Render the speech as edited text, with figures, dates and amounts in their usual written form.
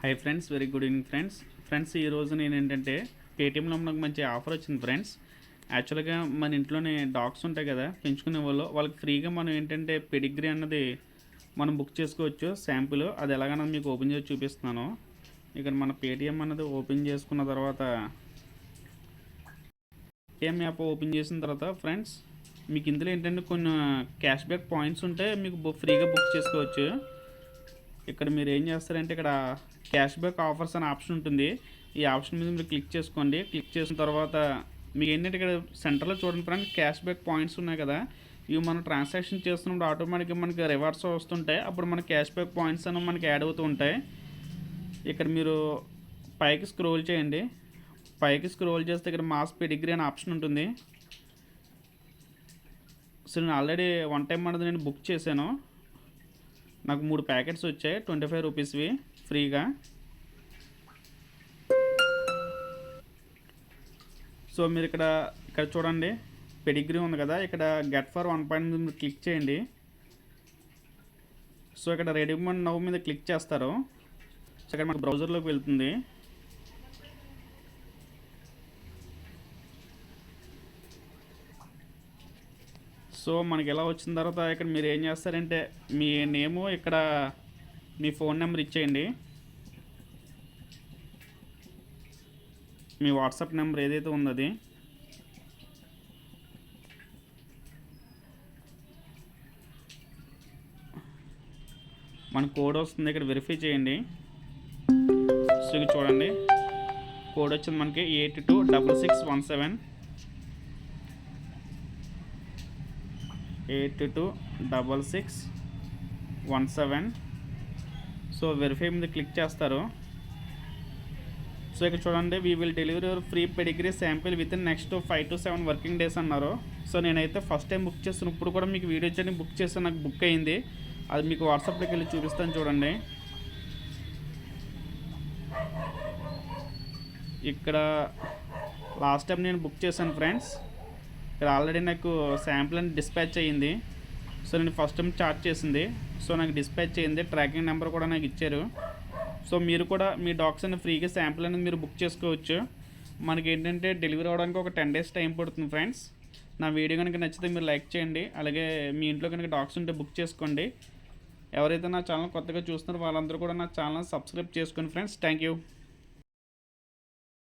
Hi friends, very good evening friends ఈ రోజు నేను ఏంటంటే పేటీఎంలో నాకు మంచి ఆఫర్ వచ్చింది ఫ్రెండ్స్. యాక్చువల్గా మన ఇంట్లోనే డాగ్స్ ఉంటాయి కదా, పెంచుకునే వాళ్ళకి ఫ్రీగా మనం ఏంటంటే పెడిగ్రీ అన్నది మనం బుక్ చేసుకోవచ్చు. శాంపుల్ అది ఎలాగన్నది మీకు ఓపెన్ చేసి చూపిస్తున్నాను. ఇక్కడ మన పేటీఎం అన్నది ఓపెన్ చేసుకున్న తర్వాత పేటీఎం యాప్ ఓపెన్ చేసిన తర్వాత ఫ్రెండ్స్ మీకు ఇందులో ఏంటంటే కొన్ని క్యాష్ బ్యాక్ పాయింట్స్ ఉంటే మీకు ఫ్రీగా బుక్ చేసుకోవచ్చు. ఇక్కడ మీరు ఏం చేస్తారంటే ఇక్కడ క్యాష్ బ్యాక్ ఆఫర్స్ అనే ఆప్షన్ ఉంటుంది. ఈ ఆప్షన్ మీద మీరు క్లిక్ చేసుకోండి. క్లిక్ చేసిన తర్వాత మీకు ఏంటంటే ఇక్కడ సెంటర్లో చూడండి ఫ్రెండ్, క్యాష్ బ్యాక్ పాయింట్స్ ఉన్నాయి కదా, ఇవి మనం ట్రాన్సాక్షన్ చేస్తున్నప్పుడు ఆటోమేటిక్గా మనకి రివార్డ్స్ వస్తుంటాయి. అప్పుడు మన క్యాష్ బ్యాక్ పాయింట్స్ అనేవి మనకి యాడ్ అవుతూ ఉంటాయి. ఇక్కడ మీరు పైకి స్క్రోల్ చేయండి. పైకి స్క్రోల్ చేస్తే ఇక్కడ మాస్ పెడిగ్రీ అనే ఆప్షన్ ఉంటుంది. సో నేను ఆల్రెడీ వన్ టైం అనేది నేను బుక్ చేశాను. నాకు 3 ప్యాకెట్స్ వచ్చాయి 25 రూపీస్వి ఫ్రీగా. సో మీరు ఇక్కడ చూడండి, పెడిగ్రీ ఉంది కదా, ఇక్కడ గెట్ ఫర్ 1 మీద క్లిక్ చేయండి. సో ఇక్కడ రెడీమేడ్ నవ్ మీద క్లిక్ చేస్తారు. సో ఇక్కడ మనకు బ్రౌజర్లోకి వెళ్తుంది. సో మనకి ఎలా వచ్చిన తర్వాత ఇక్కడ మీరు ఏం చేస్తారంటే మీ నేము, ఇక్కడ మీ ఫోన్ నెంబర్ ఇచ్చేయండి. మీ వాట్సాప్ నెంబర్ ఏదైతే ఉందో అది. మన కోడ్ వస్తుంది, ఇక్కడ వెరిఫై చేయండి. సో ఇది చూడండి, కోడ్ వచ్చింది మనకి 826617 826617. సో వెరిఫై మీద క్లిక్ చేస్తారు. సో ఇక్కడ చూడండి, we will delivery your free pedigree sample with in next 5 to 7 working days అన్నారు. సో నేనైతే ఫస్ట్ టైం బుక్ చేస్తున్నప్పుడు కూడా మీకు వీడియో చేయడానికి బుక్ చేస్తే నాకు బుక్ అయింది. అది మీకు వాట్సాప్లోకి వెళ్ళి చూపిస్తాను చూడండి. ఇక్కడ లాస్ట్ టైం నేను బుక్ చేశాను ఫ్రెండ్స్. ఇక్కడ ఆల్రెడీ నాకు శాంపుల్ అని డిస్పాచ్ అయ్యింది. సో నేను ఫస్ట్ టైం చార్జ్ చేసింది. సో నాకు డిస్పాచ్ అయ్యింది, ట్రాకింగ్ నెంబర్ కూడా నాకు ఇచ్చారు. సో మీరు కూడా మీ డాగ్స్ అని ఫ్రీగా శాంపుల్ అనేది మీరు బుక్ చేసుకోవచ్చు. మనకి ఏంటంటే డెలివరీ అవ్వడానికి ఒక 10 days టైం పడుతుంది ఫ్రెండ్స్. నా వీడియో కనుక నచ్చితే మీరు లైక్ చేయండి. అలాగే మీ ఇంట్లో కనుక డాగ్స్ ఉంటే బుక్ చేసుకోండి. ఎవరైతే నా ఛానల్ కొత్తగా చూస్తున్నారో వాళ్ళందరూ కూడా నా ఛానల్ సబ్స్క్రైబ్ చేసుకోండి ఫ్రెండ్స్. Thank you.